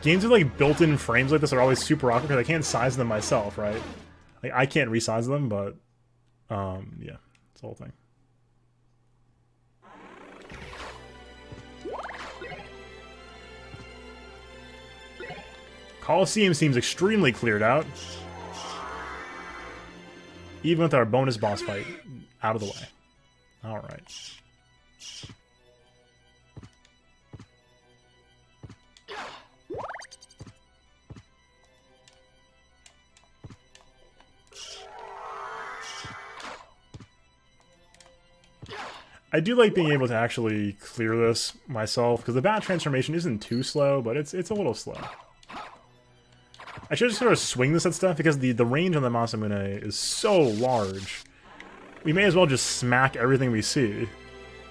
Games with like built-in frames like this are always super awkward because I can't size them myself, right? Like I can't resize them, but yeah, it's the whole thing. Coliseum seems extremely cleared out. Even with our bonus boss fight out of the way. Alright. I do like being able to actually clear this myself, because the bat transformation isn't too slow, but it's a little slow. I should just sort of swing this at stuff, because the range on the Masamune is so large. We may as well just smack everything we see,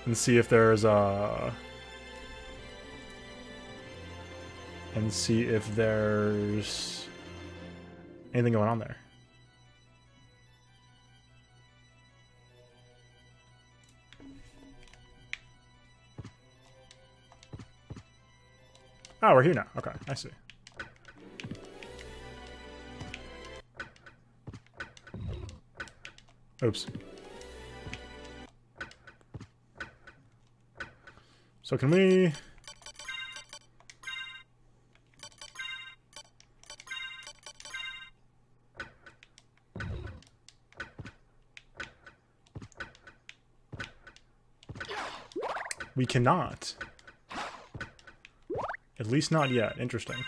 and see if there's anything going on there. Oh, we're here now. Okay, I see. Oops. So can we... We cannot. At least not yet. Interesting.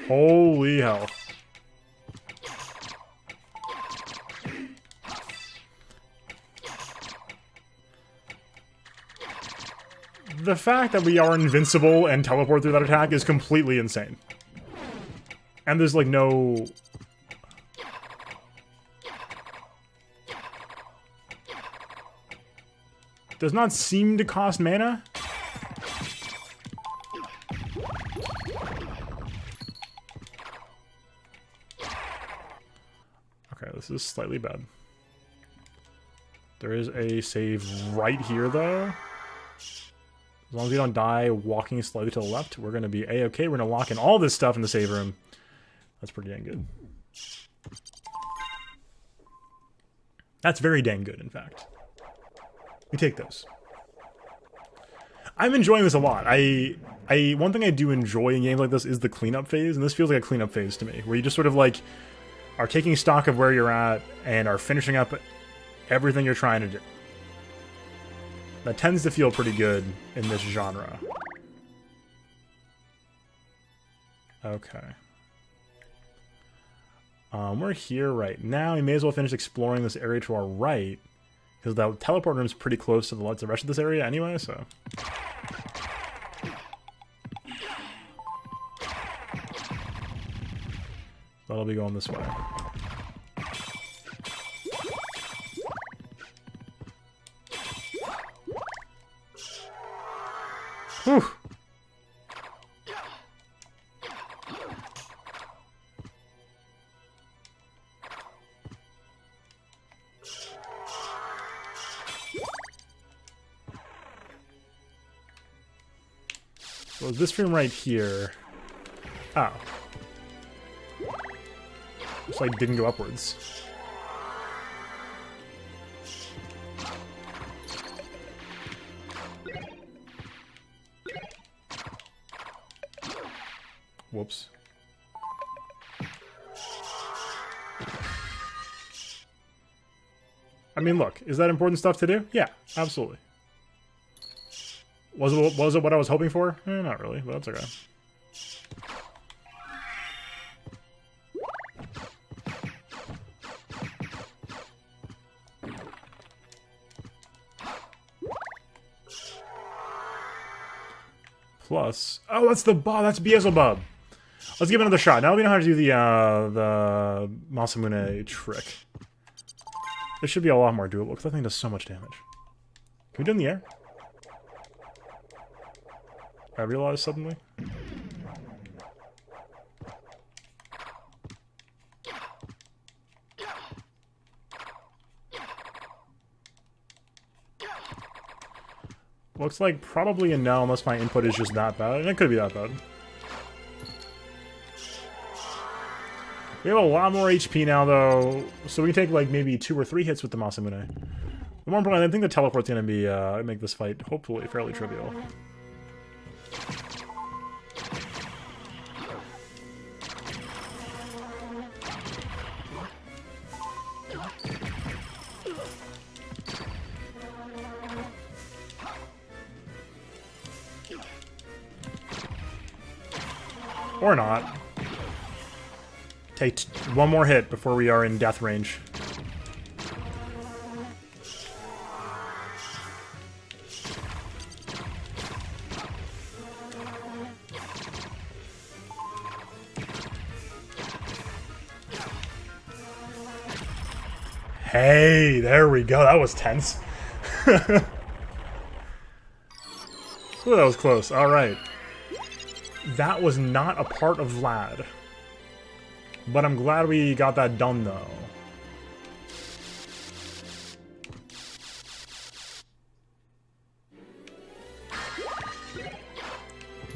Holy hell. The fact that we are invincible and teleport through that attack is completely insane. And there's like no... Does not seem to cost mana? Okay, this is slightly bad. There is a save right here, though. As long as we don't die walking slightly to the left, we're going to be A-okay. We're going to lock in all this stuff in the save room. That's pretty dang good. That's very dang good, in fact. We take those. I'm enjoying this a lot. One thing I do enjoy in games like this is the cleanup phase, and this feels like a cleanup phase to me, where you just sort of like are taking stock of where you're at and are finishing up everything you're trying to do. That tends to feel pretty good in this genre. Okay. We're here right now. We may as well finish exploring this area to our right, because the teleport room is pretty close to the rest of this area anyway, so... That'll be going this way. Whew. So this room right here. Oh. Looks like it didn't go upwards. Whoops. I mean, look, is that important stuff to do? Yeah, absolutely. Was it what I was hoping for? Not really, but that's okay. Plus, oh, that's that's Beelzebub. Let's give it another shot. Now we know how to do the Masamune trick. This should be a lot more doable, because that thing does so much damage. Can we do it in the air? I realized suddenly. Looks like probably a no, unless my input is just that bad. And it could be that bad. We have a lot more HP now, though, so we can take, like, maybe 2 or 3 hits with the Masamune. But more importantly, I think the teleport's gonna be, make this fight, hopefully, fairly trivial. Or not. Take one more hit before we are in death range. Hey, there we go. That was tense. Ooh, that was close. All right. That was not a part of Vlad. But I'm glad we got that done, though.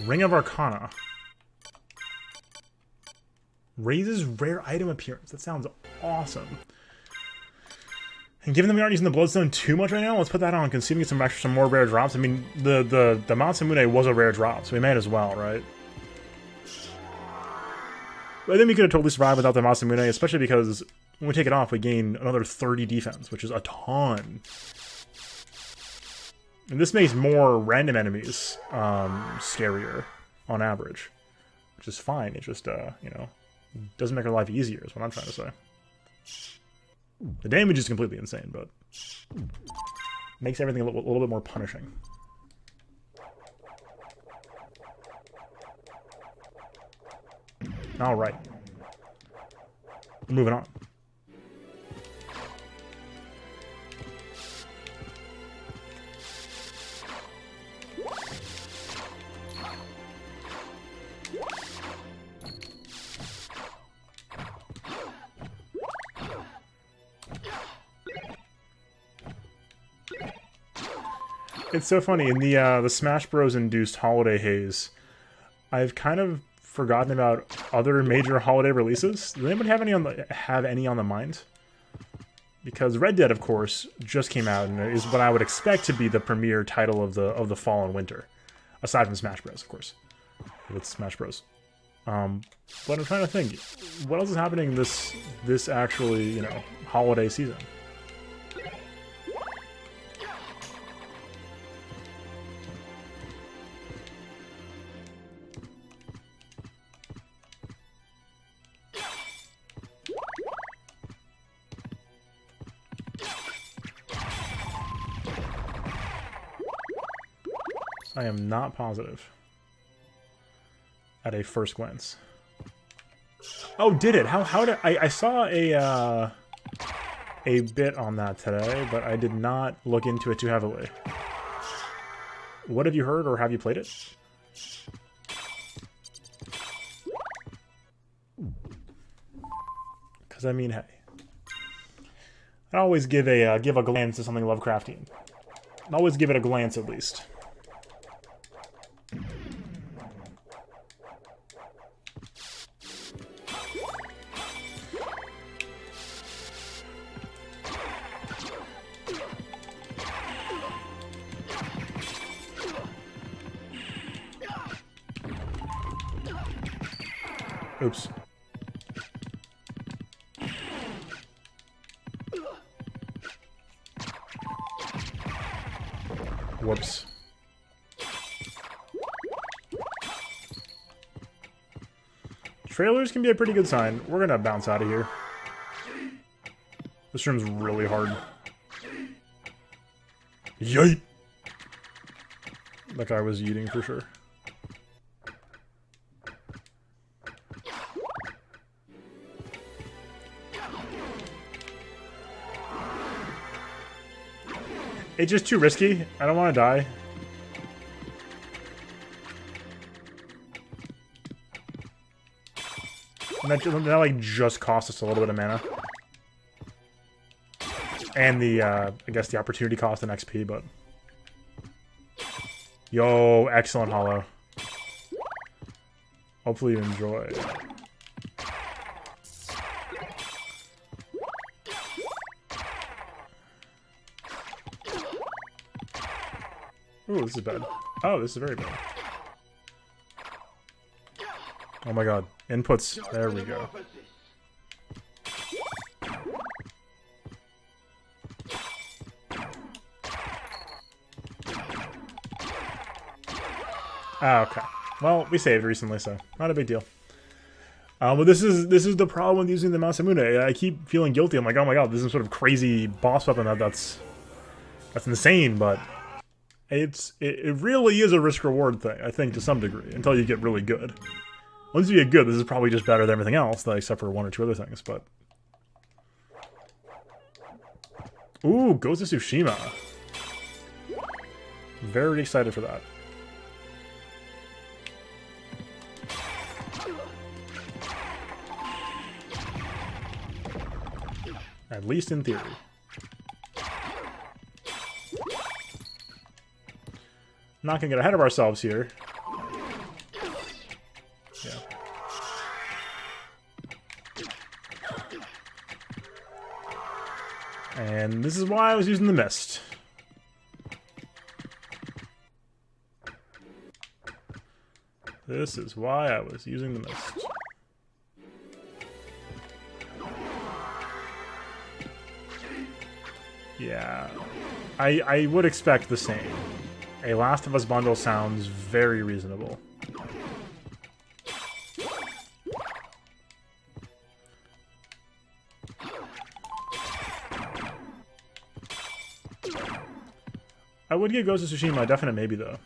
Ring of Arcana. Raises rare item appearance. That sounds awesome. And given that we aren't using the Bloodstone too much right now, let's put that on. Conceiving some more rare drops. I mean, the Masamune was a rare drop, so we may as well, right? I think we could have totally survived without the Masamune, especially because when we take it off, we gain another 30 defense, which is a ton. And this makes more random enemies scarier on average, which is fine. It just, you know, doesn't make our life easier, is what I'm trying to say. The damage is completely insane, but makes everything a little bit more punishing. All right. Moving on. It's so funny in the Smash Bros. Induced holiday haze. I've kind of forgotten about other major holiday releases. Does anybody have any on the mind? Because Red Dead, of course, just came out and is what I would expect to be the premier title of the fall and winter, aside from Smash Bros. Of course, with Smash Bros. But I'm trying to think, what else is happening this actually, you know, holiday season? I am not positive at a first glance. Oh, did it? How did I saw a bit on that today, but I did not look into it too heavily. What have you heard, or have you played it? Because I mean, hey, I always give a glance to something Lovecraftian. I always give it a glance at least. Oops. Whoops. Trailers can be a pretty good sign. We're gonna bounce out of here. This room's really hard. Yeet! That guy was yeeting for sure. It's just too risky. I don't want to die. And that like just cost us a little bit of mana. And the, I guess the opportunity cost and XP, but... Yo, excellent holo. Hopefully you enjoy. Ooh, this is bad. Oh, this is very bad. Oh my god. Inputs. There we go. Ah, okay. Well, we saved recently, so not a big deal. But this is the problem with using the Masamune. I keep feeling guilty. I'm like, oh my god, this is some sort of crazy boss weapon that's insane, but it really is a risk-reward thing, I think, to some degree, until you get really good. Once you get good, this is probably just better than everything else, except for one or two other things, but... Ooh, Ghost of Tsushima. Very excited for that. At least in theory. Not gonna get ahead of ourselves here. Yeah. And this is why I was using the mist. This is why I was using the mist. Yeah, I would expect the same. A Last of Us bundle sounds very reasonable. I would give Ghost of Tsushima a definite maybe, though.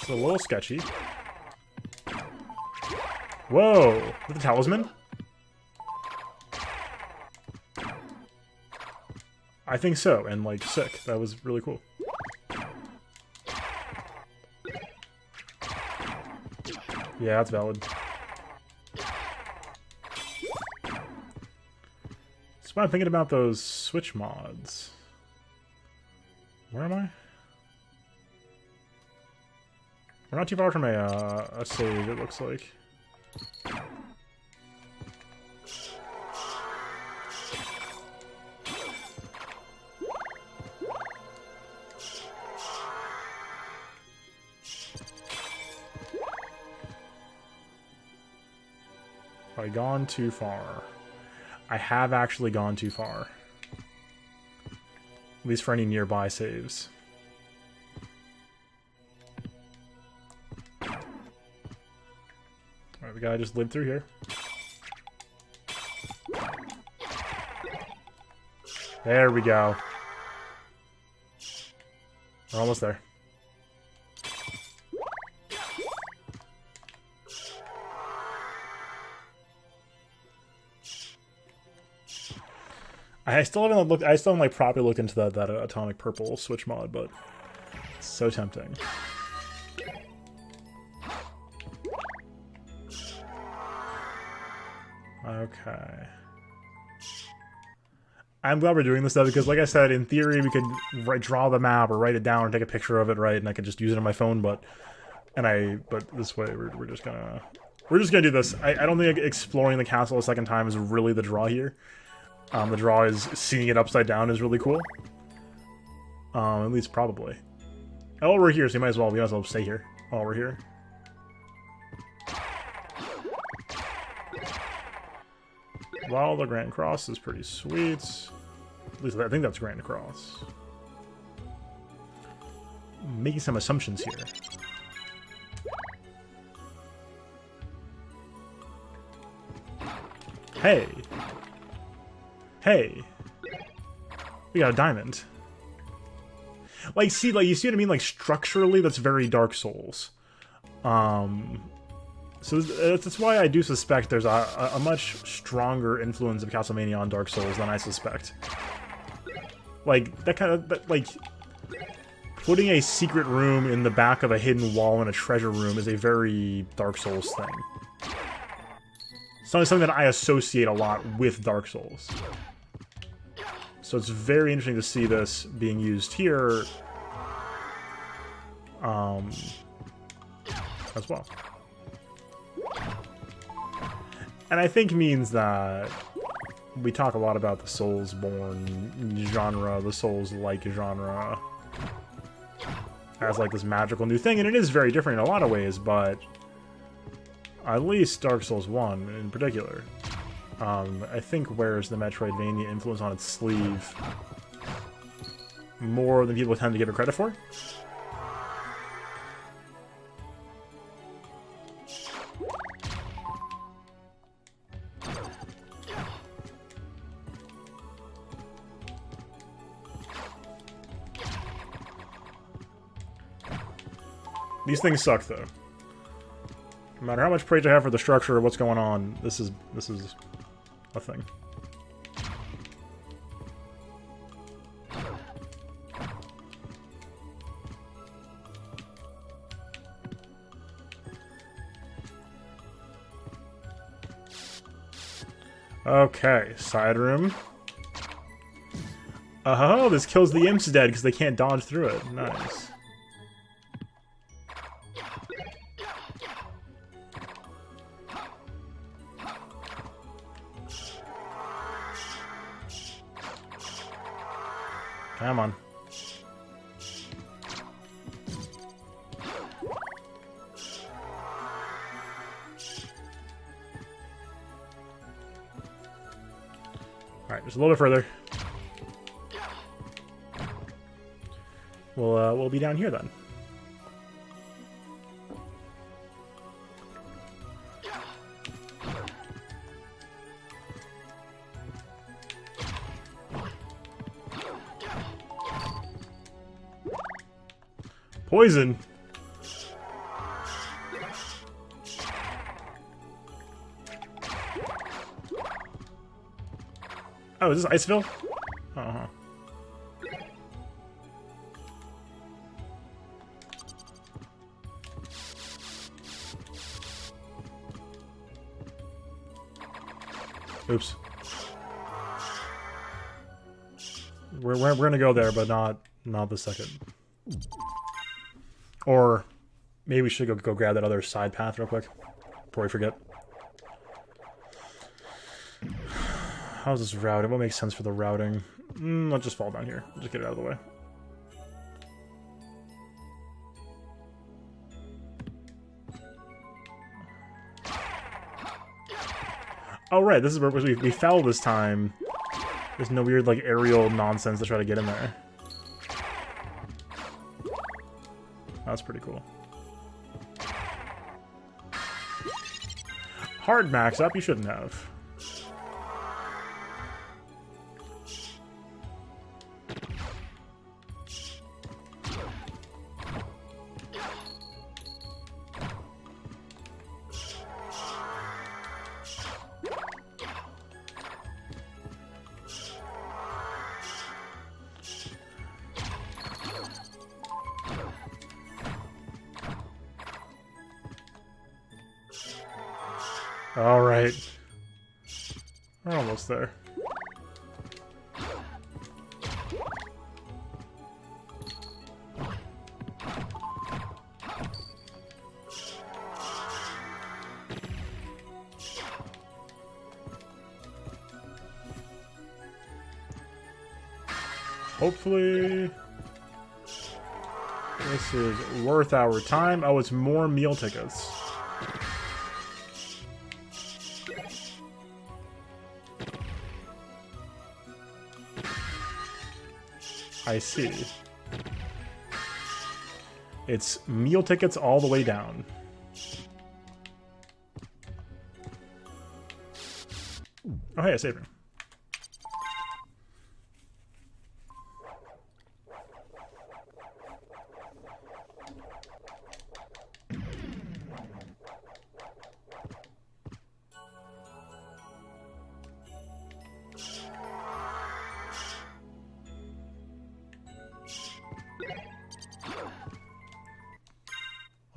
It's a little sketchy. Whoa! Is that the talisman? I think so, and like sick. That was really cool. Yeah, that's valid. That's why I'm thinking about those Switch mods. Where am I? We're not too far from a save, it looks like. Have I gone too far? I have actually gone too far. At least for any nearby saves. Alright, we gotta just live through here. There we go. We're almost there. I still haven't looked. I still haven't like properly looked into that Atomic Purple Switch mod, but it's so tempting. Okay. I'm glad we're doing this though, because like I said, in theory we could draw the map or write it down or take a picture of it, right? And I could just use it on my phone, but this way we're just gonna do this. I don't think exploring the castle a second time is really the draw here. The draw is seeing it upside down is really cool. At least probably. Oh, we're here, so we might as well stay here while we're here. Well, the Grand Cross is pretty sweet. At least I think that's Grand Cross. Making some assumptions here. Hey. Hey. We got a diamond. Like, see, like, you see what I mean? Like, structurally, that's very Dark Souls. So that's why I do suspect there's a much stronger influence of Castlevania on Dark Souls than I suspect. Like, that kind of, like, putting a secret room in the back of a hidden wall in a treasure room is a very Dark Souls thing. Something that I associate a lot with Dark Souls. So it's very interesting to see this being used here as well. And I think means that we talk a lot about the Soulsborne genre, the Souls-like genre, as like this magical new thing, and it is very different in a lot of ways, but at least Dark Souls 1 in particular, I think wears the Metroidvania influence on its sleeve more than people tend to give it credit for. These things suck, though. No matter how much praise I have for the structure or what's going on, this is a thing. Okay, side room. Oh, this kills the imps dead because they can't dodge through it. Nice. Come on. Alright, just a little bit further. We'll be down here then. Poison. Oh, is this Iceville? Uh-huh. Oops. We're gonna go there, but not the second. Or maybe we should go grab that other side path real quick before we forget. How's this routing? What makes sense for the routing? Let's just fall down here. Just get it out of the way. Oh, right. This is where we fell this time. There's no weird, like, aerial nonsense to try to get in there. That's pretty cool. Hard max up, you shouldn't have. Alright. We're almost there. Hopefully this is worth our time. Oh, it's more meal tickets. I see. It's meal tickets all the way down. Oh, hey, a save room.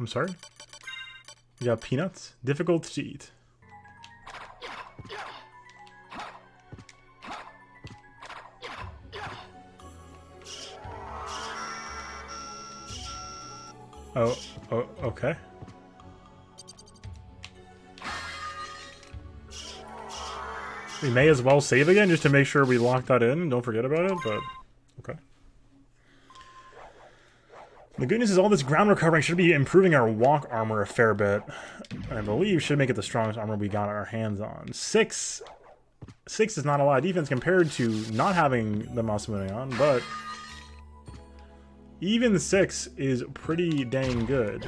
I'm sorry? We got peanuts. Difficult to eat. Oh, okay. We may as well save again just to make sure we lock that in and don't forget about it, but okay. The good news is all this ground recovering should be improving our walk armor a fair bit. I believe should make it the strongest armor we got our hands on. 6 is not a lot of defense compared to not having the mouse moving on, but even 6 is pretty dang good.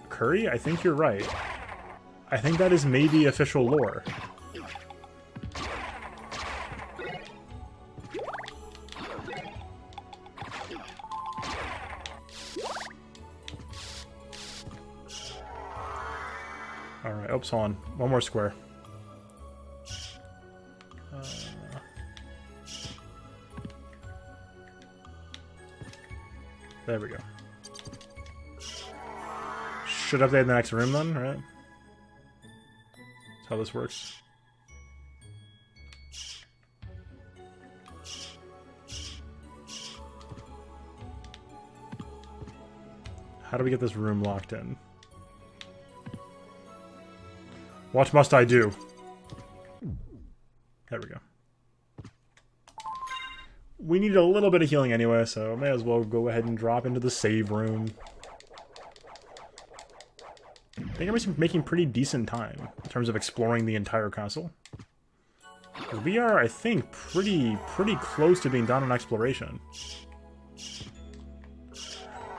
Curry, I think you're right. I think that is maybe official lore. Alright, oops, hold on. One more square. There we go. Should update the next room then, right? That's how this works. How do we get this room locked in? What must I do? There we go. We need a little bit of healing anyway, so may as well go ahead and drop into the save room. I think I'm making pretty decent time in terms of exploring the entire castle. We are, I think, pretty close to being done on exploration.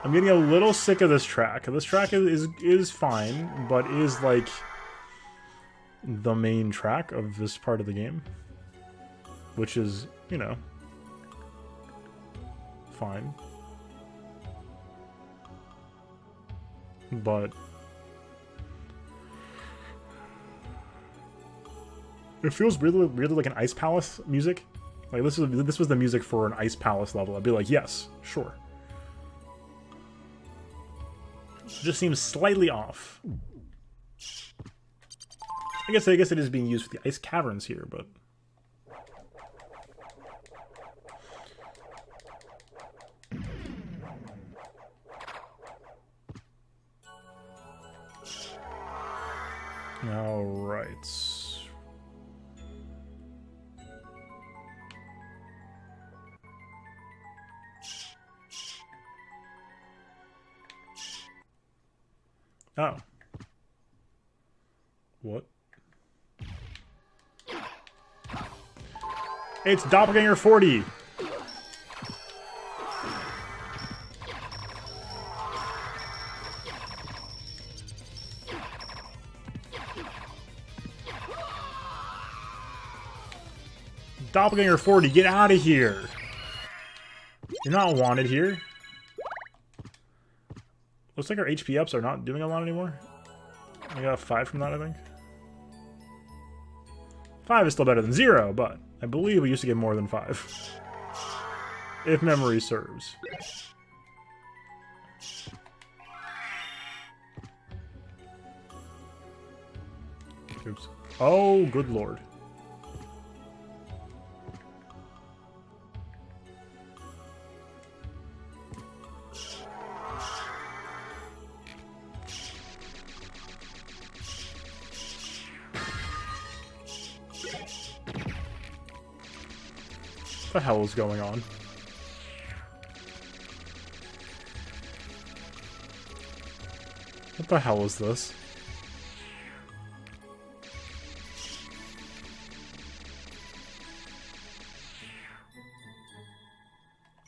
I'm getting a little sick of this track. This track is fine, but is like the main track of this part of the game, which is, you know, fine. But it feels really like an Ice Palace music. Like this was the music for an Ice Palace level. I'd be like, yes, sure. It just seems slightly off. I guess it is being used for the ice caverns here, but all right. Oh. What? It's Doppelganger 40! Doppelganger 40, get out of here! You're not wanted here. Looks like our HP ups are not doing a lot anymore. I got a 5 from that, I think. 5 is still better than 0, but I believe we used to get more than 5. If memory serves. Oops. Oh, good lord. What the hell is going on? What the hell is this?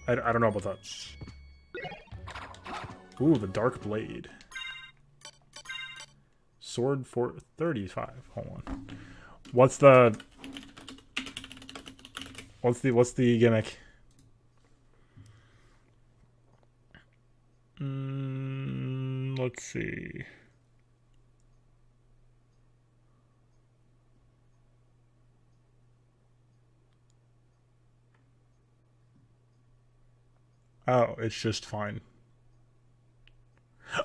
I don't know about that. Ooh, the Dark Blade. Sword for 35. Hold on. What's the gimmick? Let's see. Oh, it's just fine.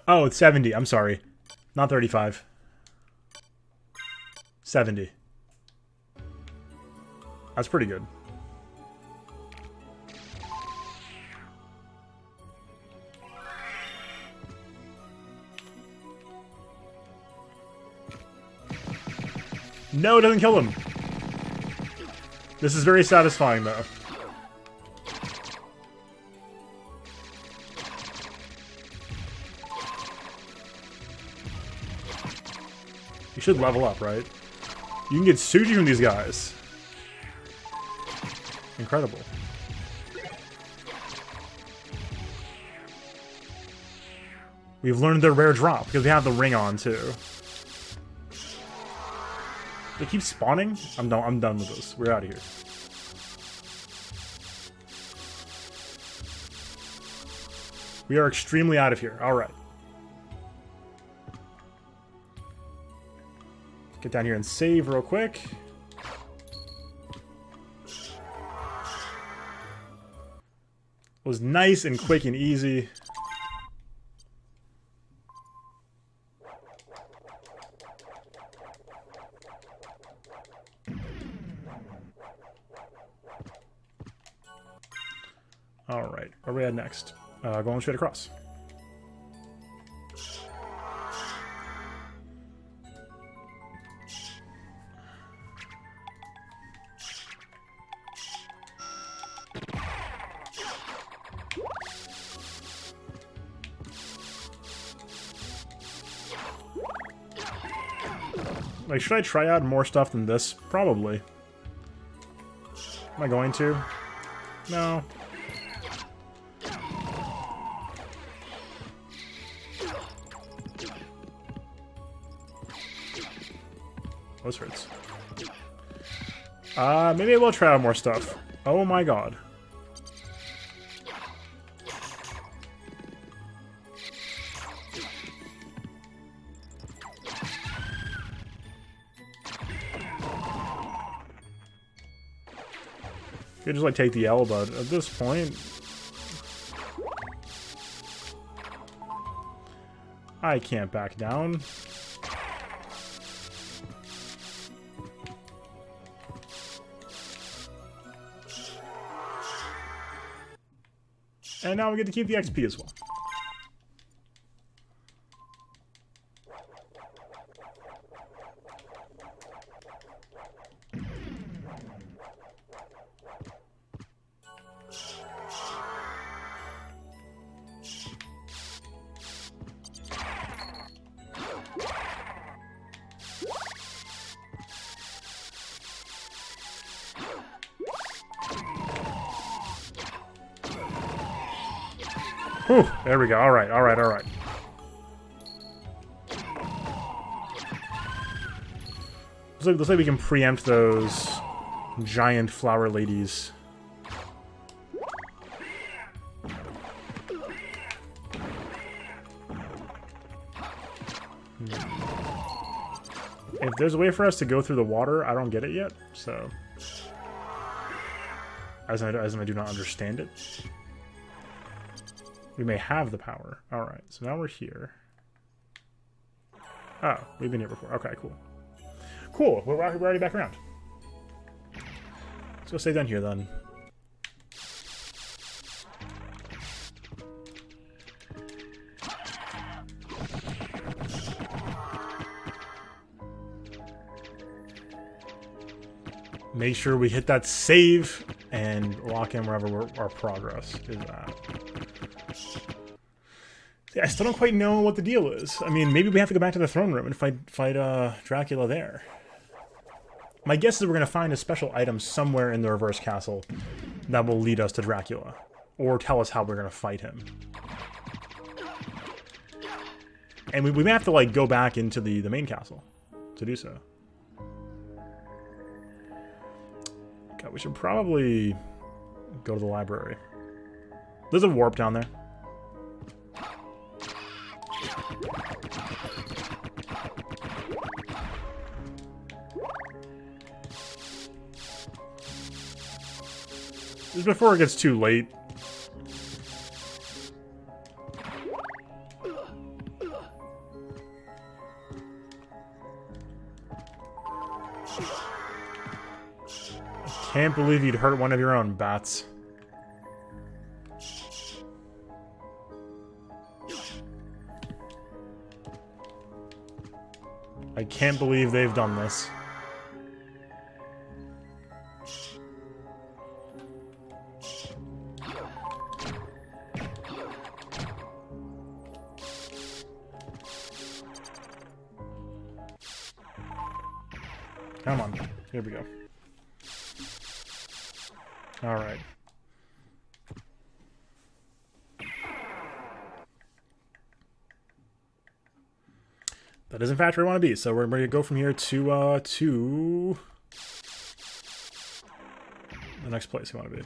Oh, it's 70. I'm sorry. Not 35. 70. That's pretty good. No, it doesn't kill him. This is very satisfying, though. You should level up, right? You can get Suji from these guys. Incredible. We've learned their rare drop, because we have the ring on, too. They keep spawning? I'm done with this. We're out of here. We are extremely out of here. Alright. Get down here and save real quick. It was nice and quick and easy. Alright, where are we at next? Going straight across. Like, should I try out more stuff than this? Probably. Am I going to? No. This hurts. Maybe I will try out more stuff. Oh my god. You could just like take the L, but at this point I can't back down. And now we get to keep the XP as well. Whew, there we go. Alright, alright, alright. Looks like we can preempt those giant flower ladies. If there's a way for us to go through the water, I don't get it yet, so... As I do not understand it. We may have the power. Alright, so now we're here. Oh, we've been here before. Okay, cool. Cool, we're already back around. Let's go stay down here then. Make sure we hit that save and lock in wherever our progress is at. Yeah, I still don't quite know what the deal is. I mean, maybe we have to go back to the throne room and fight Dracula there. My guess is we're going to find a special item somewhere in the reverse castle that will lead us to Dracula. Or tell us how we're going to fight him. And we may have to, like, go back into the main castle to do so. God, we should probably go to the library. There's a warp down there. Just before it gets too late. Can't believe you'd hurt one of your own, bats. I can't believe they've done this. Come on. Here we go. Alright. That is in fact where we want to be, so we're going to go from here to the next place we want to be.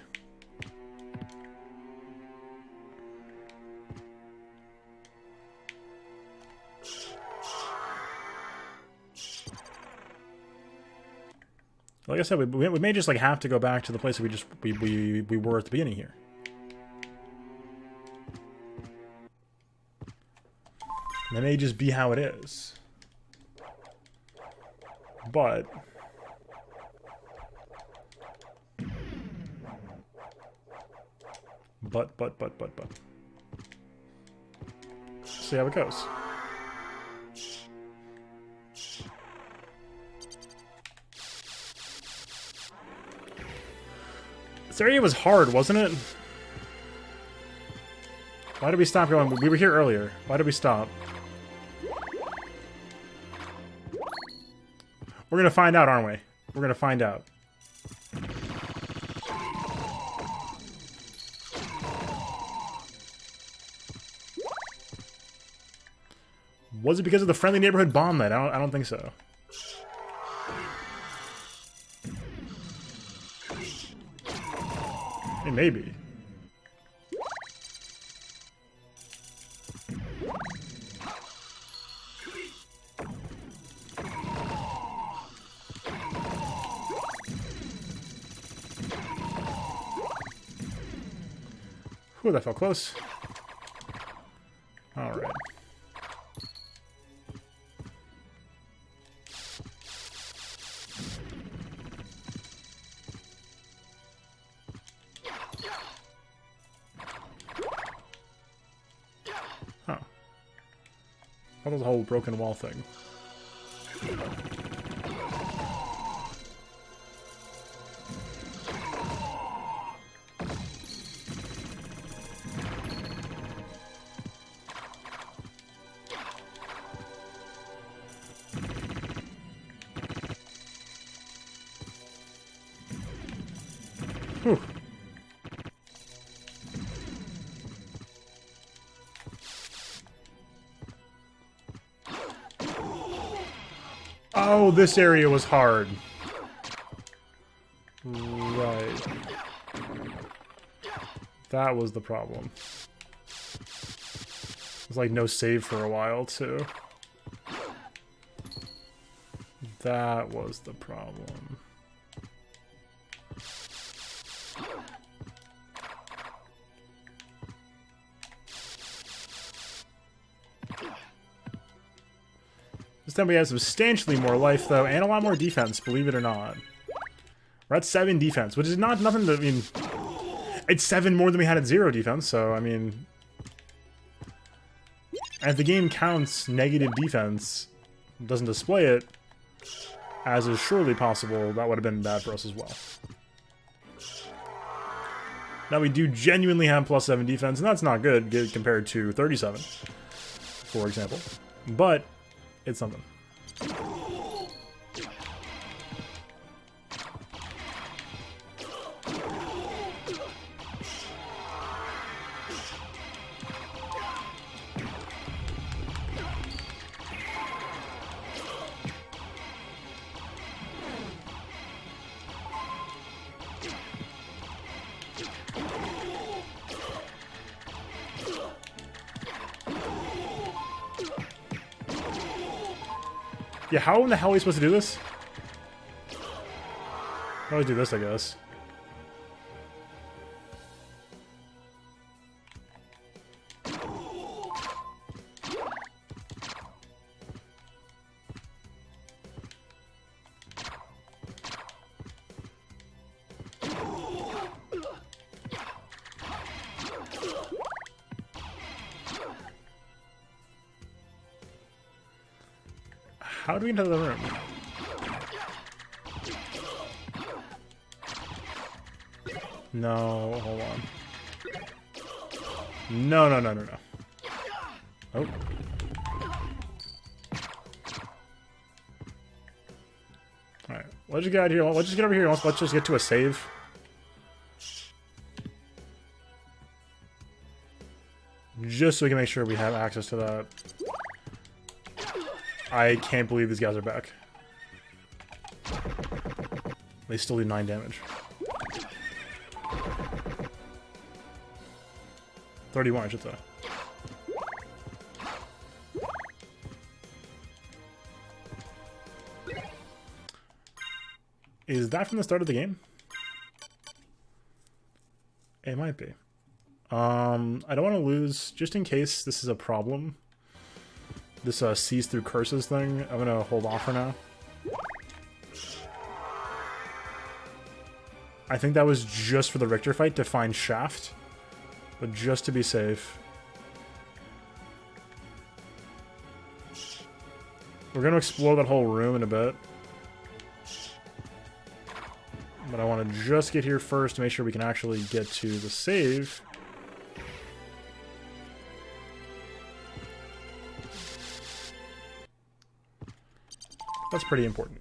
Like I said, we may just like have to go back to the place that we were at the beginning here. That may just be how it is. But see how it goes. This area was hard, wasn't it? Why did we stop going? We were here earlier. Why did we stop? We're gonna find out, aren't we? We're gonna find out. Was it because of the friendly neighborhood bomb night? I don't think so. I mean, maybe. Whew, that felt close. All right. Huh. What was the whole broken wall thing? Whew. Oh, this area was hard. Right. That was the problem. There's like no save for a while, too. That was the problem. This time we have substantially more life, though, and a lot more defense, believe it or not. We're at 7 defense, which is nothing to, I mean... It's 7 more than we had at 0 defense, so, I mean... And if the game counts negative defense, doesn't display it, as is surely possible, that would have been bad for us as well. Now we do genuinely have plus 7 defense, and that's not good compared to 37, for example. But... it's something. Yeah, how in the hell are we supposed to do this? How do we do this, I guess? How do we get into the room? No, hold on. No. Oh. Alright, let's just get out of here. Let's just get over here. Let's just get to a save. Just so we can make sure we have access to that. I can't believe these guys are back. They still do 9 damage. 31, I should say. Is that from the start of the game? It might be. I don't want to lose, just in case this is a problem. This sees through curses thing. I'm gonna hold off for now. I think that was just for the Richter fight to find Shaft. But just to be safe. We're gonna explore that whole room in a bit. But I want to just get here first to make sure we can actually get to the save. That's pretty important.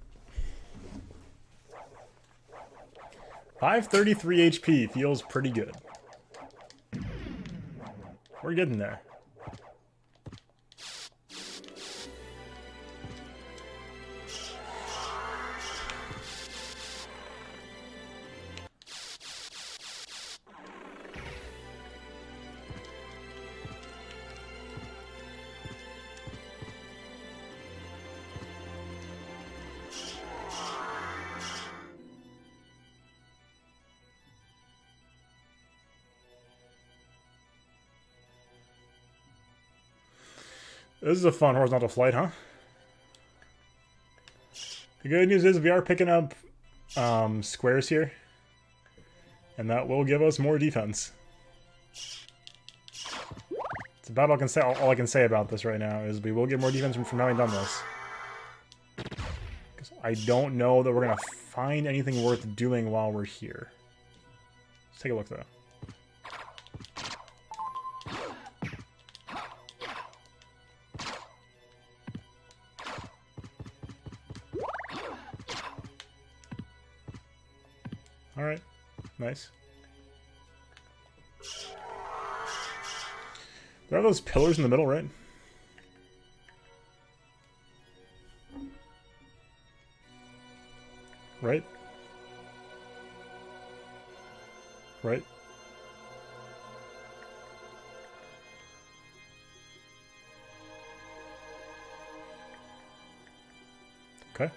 533 HP feels pretty good. We're getting there. This is a fun horizontal flight, huh? The good news is we are picking up squares here. And that will give us more defense. It's about all I can say about this right now is we will get more defense from having done this. Because I don't know that we're going to find anything worth doing while we're here. Let's take a look though. Alright, nice. There are those pillars in the middle, right? Right? Right? Okay.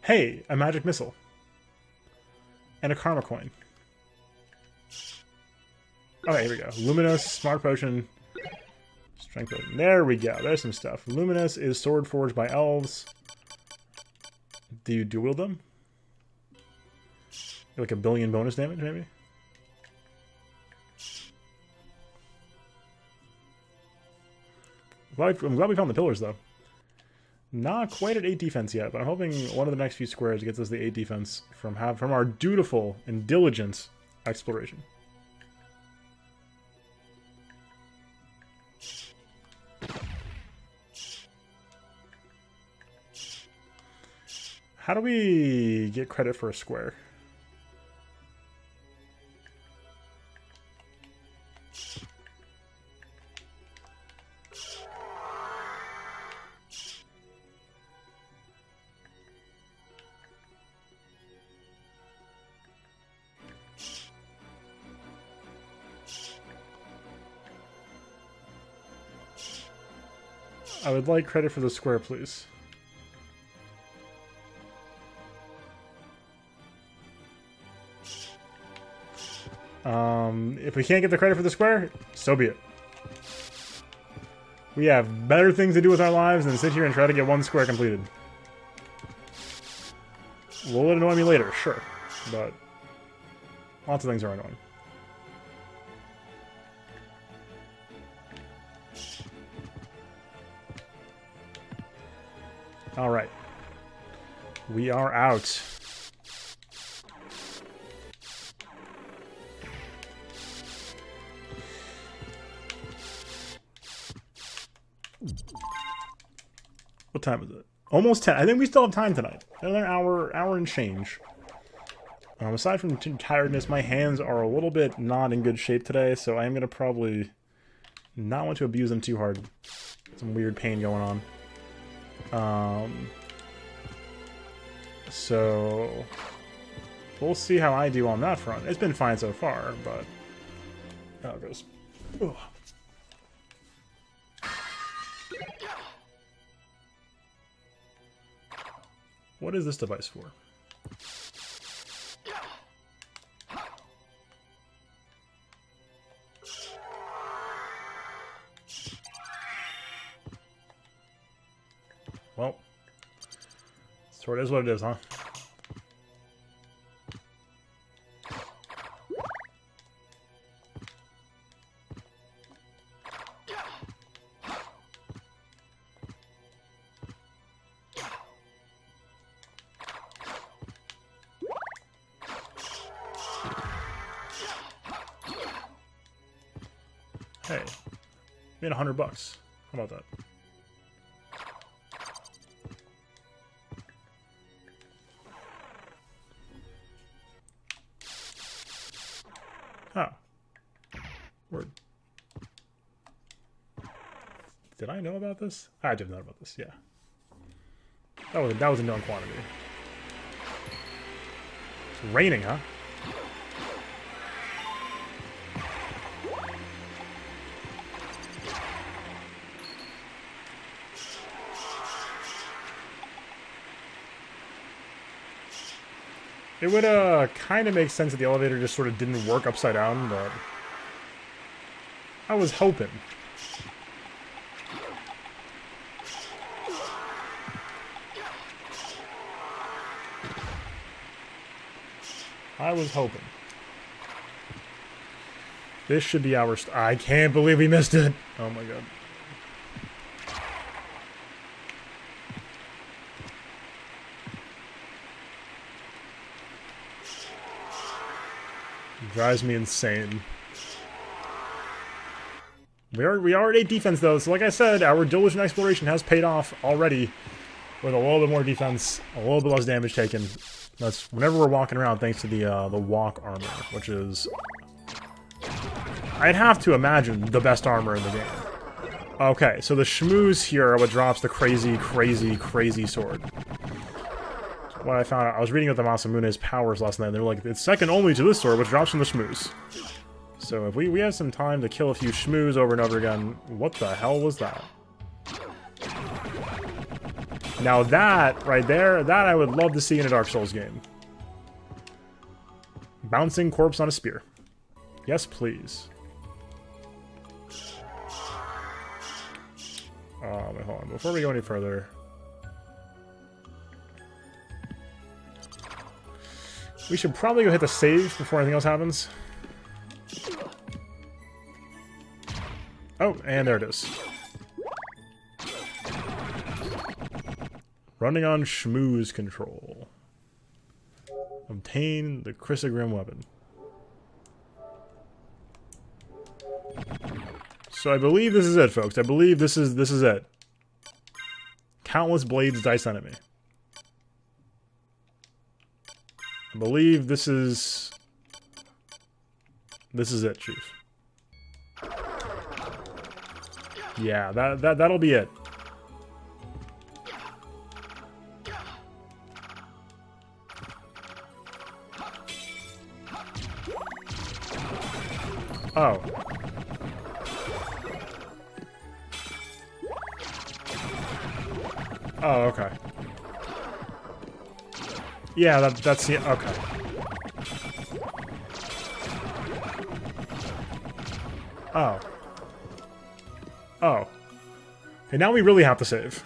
Hey, a magic missile. And a karma coin. Okay, here we go. Luminous, smart potion, strength potion. There we go. There's some stuff. Luminous is sword forged by elves. Do you dual wield them? Like 1 billion bonus damage, maybe? I'm glad we found the pillars, though. Not quite at 8 defense yet, but I'm hoping one of the next few squares gets us the 8 defense from our dutiful and diligent exploration. How do we get credit for a square? I would like credit for the square, please. If we can't get the credit for the square, so be it. We have better things to do with our lives than sit here and try to get 1 square completed. Will it annoy me later? Sure. But lots of things are annoying. Alright. We are out. What time is it? Almost 10. I think we still have time tonight. Another hour and change. Aside from tiredness, my hands are a little bit not in good shape today, so I am going to probably not want to abuse them too hard. Some weird pain going on. So we'll see how I do on that front. It's been fine so far, but how it goes. Ugh. What is this device for? Well, so it is what it is, huh? Hey, made $100. How about that? Oh. Word. Did I know about this? I did know about this, yeah. That was a known quantity. It's raining, huh? It would kind of make sense that the elevator just sort of didn't work upside down, but I was hoping. I was hoping. This should be our... I can't believe we missed it! Oh my god. Drives me insane. We are at 8 defense though, so like I said, our diligent exploration has paid off already with a little bit more defense, a little bit less damage taken. That's whenever we're walking around thanks to the walk armor, which is, I'd have to imagine, the best armor in the game. Okay, so the shmoos here are what drops the crazy sword. What I found out, I was reading about the Masamune's powers last night, and they were like, it's second only to this sword, which drops from the shmoos. So if we have some time to kill a few shmoos over and over again, what the hell was that? Now that, right there, that I would love to see in a Dark Souls game. Bouncing corpse on a spear. Yes, please. Wait, hold on. Before we go any further... we should probably go hit the save before anything else happens. Oh, and there it is. Running on Shmooze control. Obtain the Crissaegrim weapon. So I believe this is it, folks. I believe this is it. Countless blades dice enemy. I believe this is it, Chief. Yeah, that'll be it. Oh. Oh, okay. Yeah, that's the... okay. Oh. Oh. Okay, now we really have to save.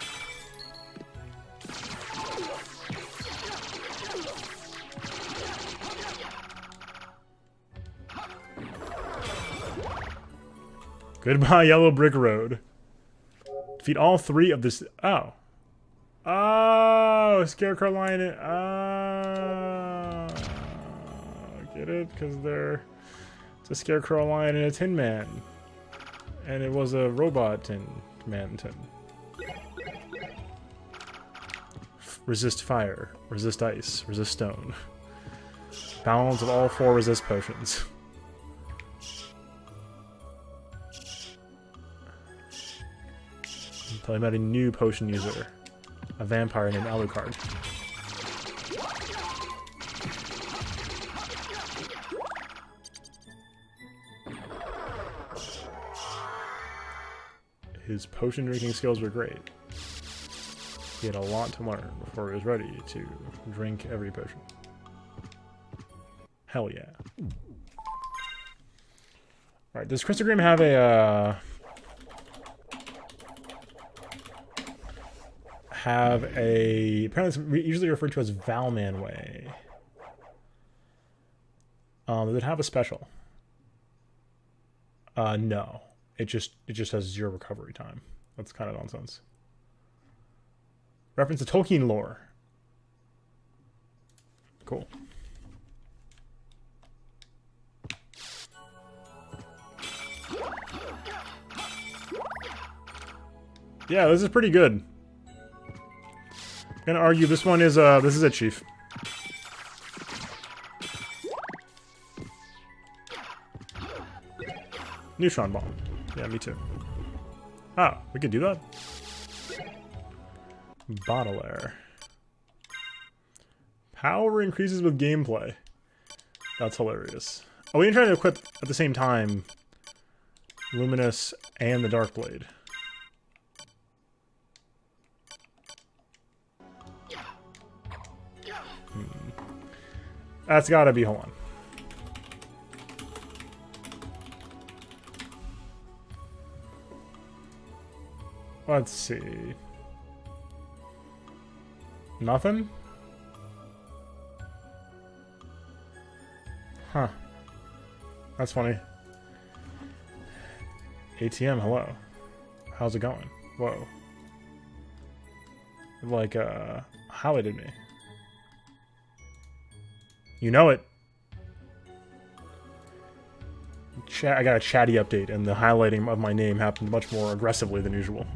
Goodbye, Yellow Brick Road. Defeat all 3 of this. Oh. Oh, Scarecrow Lion. Get it? Because it's a Scarecrow Lion and a Tin Man. And it was a robot Tin Man Tin. Resist fire, resist ice, resist stone. Balance of all 4 resist potions. Tell me about a new potion user. A vampire named Alucard. His potion drinking skills were great. He had a lot to learn before he was ready to drink every potion. Hell yeah. Alright, does Crissaegrim have a, apparently it's usually referred to as Valman Way. Does it have a special? No. It just has 0 recovery time. That's kind of nonsense. Reference to Tolkien lore. Cool. Yeah, this is pretty good. I'm gonna argue this one is this is it, Chief. Neutron bomb. Yeah, me too. Ah, we could do that. Bottle air. Power increases with gameplay. That's hilarious. Oh, we didn't try to equip at the same time Luminous and the Dark Blade. That's gotta be, hold on. Let's see. Nothing? Huh. That's funny. ATM, hello. How's it going? Whoa. Like, highlighted me. You know it. I got a chatty update, and the highlighting of my name happened much more aggressively than usual.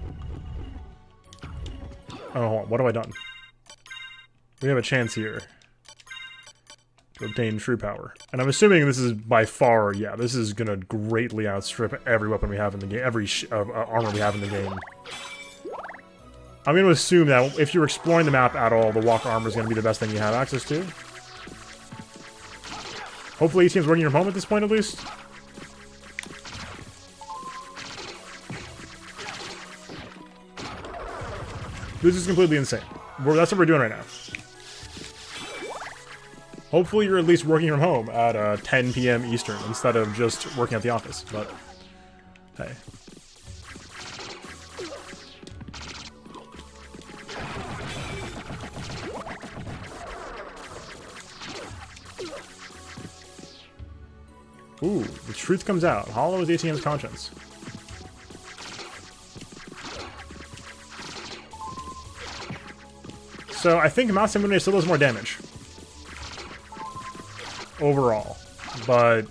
Oh, hold on. What have I done? We have a chance here to obtain true power. And I'm assuming this is by far, yeah, this is gonna greatly outstrip every weapon we have in the game, every armor we have in the game. I'm gonna assume that if you're exploring the map at all, the walker armor is gonna be the best thing you have access to. Hopefully ATM's working from home at this point, at least. This is completely insane. That's what we're doing right now. Hopefully you're at least working from home at 10 p.m. Eastern instead of just working at the office, but hey. Ooh, the truth comes out. Hollow is ATM's conscience. So I think Mouse Symphony still does more damage. Overall. But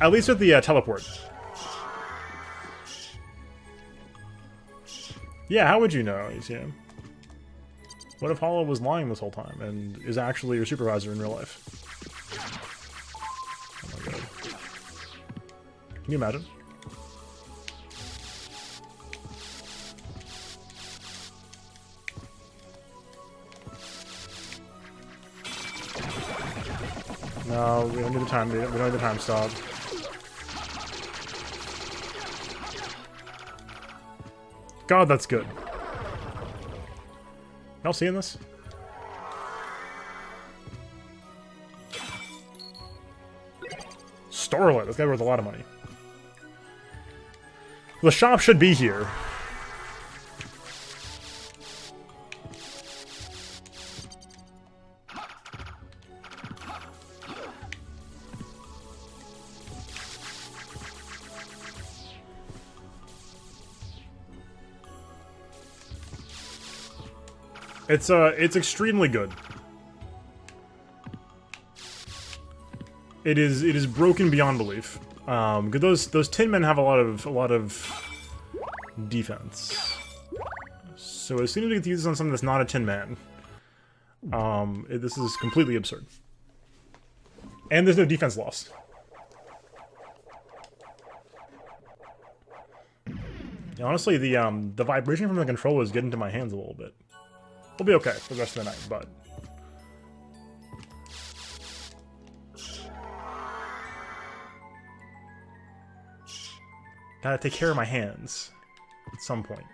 at least with the teleport. Yeah, how would you know, ATM? What if Hollow was lying this whole time and is actually your supervisor in real life? Oh my god. Can you imagine? No, we don't need the time. We don't need the time stop. God, that's good. Y'all seeing this? Starlet. This guy worth a lot of money. The shop should be here. It's extremely good. It is broken beyond belief. Because those Tin Men have a lot of defense. So as soon as we get to use this on something that's not a Tin Man, this is completely absurd. And there's no defense loss. Yeah, honestly, the vibration from the controller is getting to my hands a little bit. We'll be okay for the rest of the night, but... Gotta take care of my hands at some point.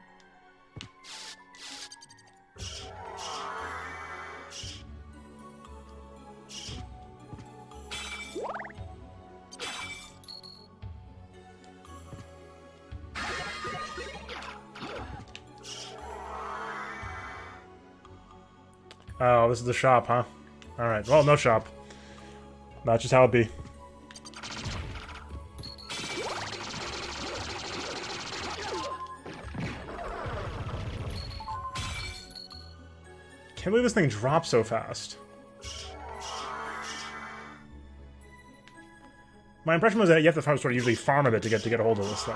Oh, this is the shop, huh? Alright, well, no shop. That's just how it be. Can't believe this thing drops so fast. My impression was that you have to sort of usually farm a bit to get a hold of this thing.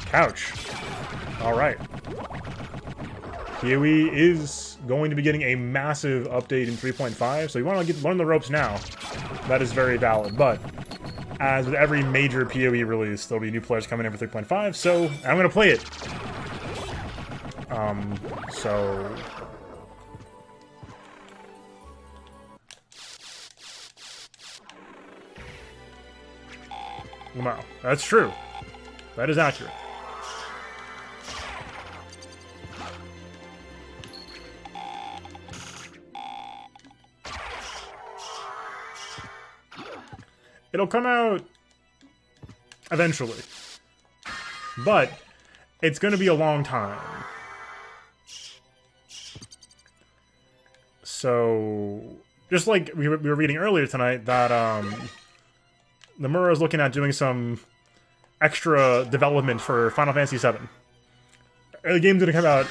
Couch. Alright. PoE is going to be getting a massive update in 3.5, so you want to learn the ropes now. That is very valid, but as with every major PoE release, there'll be new players coming in for 3.5, so I'm going to play it. So... Wow, that's true. That is accurate. It'll come out eventually, but it's going to be a long time. So, just like we were reading earlier tonight, that Nomura is looking at doing some extra development for Final Fantasy VII. The game's going to come out.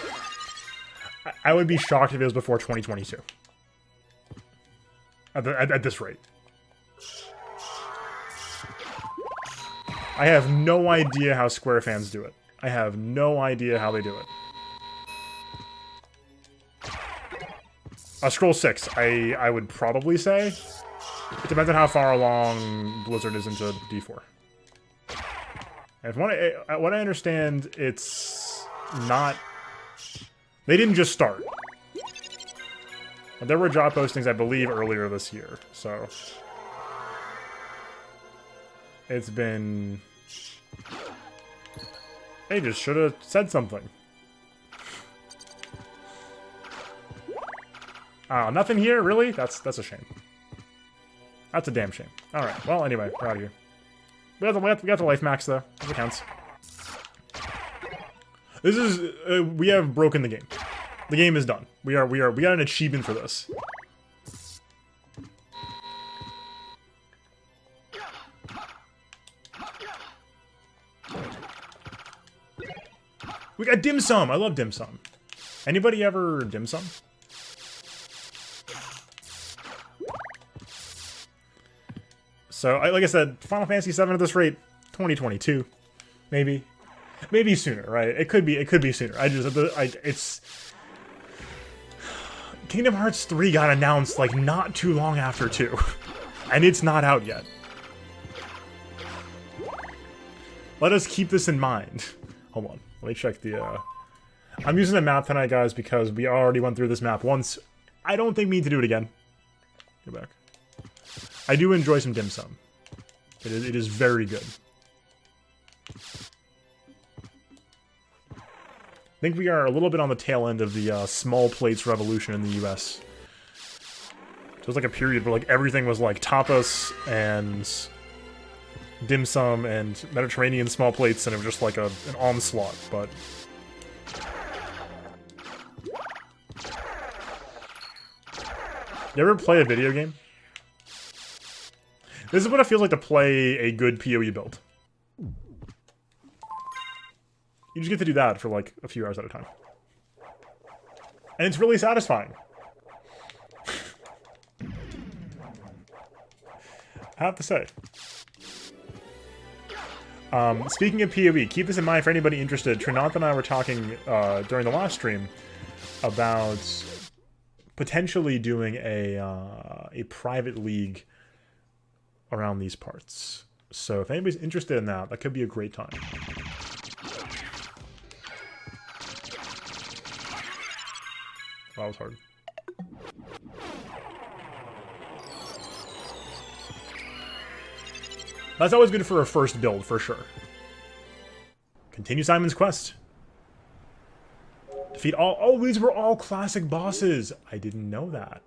I would be shocked if it was before 2022. At this rate. I have no idea how Square fans do it. I have no idea how they do it. Scroll 6, I would probably say. It depends on how far along Blizzard is into D4. And from what I understand, it's not... They didn't just start. There were job postings, I believe, earlier this year, so... It's been... They just should have said something. Oh, nothing here? Really? That's a shame. That's a damn shame. Alright, well, anyway, we're out of here. We got the life max, though. If it counts. This is... we have broken the game. The game is done. We got an achievement for this. We got dim sum! I love dim sum. Anybody ever dim sum? So, like I said, Final Fantasy VII at this rate, 2022, maybe sooner, right? It could be sooner. It's Kingdom Hearts 3 got announced like not too long after 2, and it's not out yet. Let us keep this in mind. Hold on, let me check the. I'm using the map tonight, guys, because we already went through this map once. I don't think we need to do it again. Go back. I do enjoy some dim sum. It is very good. I think we are a little bit on the tail end of the small plates revolution in the US. It was like a period where like everything was like tapas and dim sum and Mediterranean small plates, and it was just like an onslaught, but... You ever play a video game? This is what it feels like to play a good PoE build. You just get to do that for like a few hours at a time. And it's really satisfying. I have to say. Speaking of PoE, keep this in mind for anybody interested. Trinantha and I were talking during the last stream about potentially doing a private league around these parts. So if anybody's interested in that, that could be a great time. That was hard. That's always good for a first build, for sure. Continue Simon's quest. Defeat all... Oh, these were all classic bosses. I didn't know that.